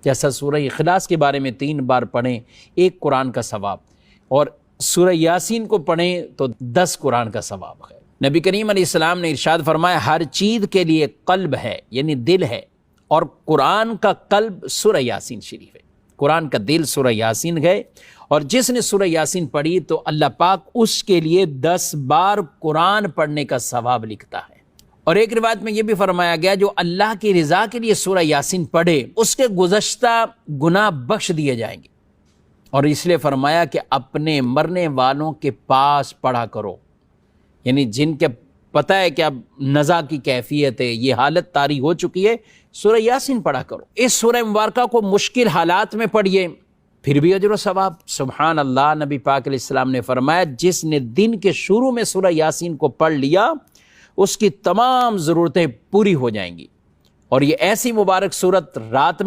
جیسا سورہ اخلاص کے بارے میں 3 بار پڑھیں 1 قرآن کا ثواب، اور سورہ یاسین کو پڑھیں تو 10 قرآن کا ثواب ہے۔ نبی کریم علیہ السلام نے ارشاد فرمایا ہر چیز کے لیے قلب ہے، یعنی دل ہے، اور قرآن کا قلب سورہ یاسین شریف ہے، قرآن کا دل سورہ یاسین ہے، اور جس نے سورہ یاسین پڑھی تو اللہ پاک اس کے لیے 10 بار قرآن پڑھنے کا ثواب لکھتا ہے۔ اور ایک روایت میں یہ بھی فرمایا گیا جو اللہ کی رضا کے لیے سورہ یاسین پڑھے اس کے گزشتہ گناہ بخش دیے جائیں گے، اور اس لیے فرمایا کہ اپنے مرنے والوں کے پاس پڑھا کرو، یعنی جن کے پتہ ہے کہ اب نزا کی کیفیت ہے، یہ حالت طاری ہو چکی ہے، سورہ یاسین پڑھا کرو۔ اس سورہ مبارکہ کو مشکل حالات میں پڑھیے، پھر بھی اجر و ثواب۔ سبحان اللہ، نبی پاک علیہ السلام نے فرمایا جس نے دن کے شروع میں سورہ یاسین کو پڑھ لیا اس کی تمام ضرورتیں پوری ہو جائیں گی، اور یہ ایسی مبارک سورت رات میں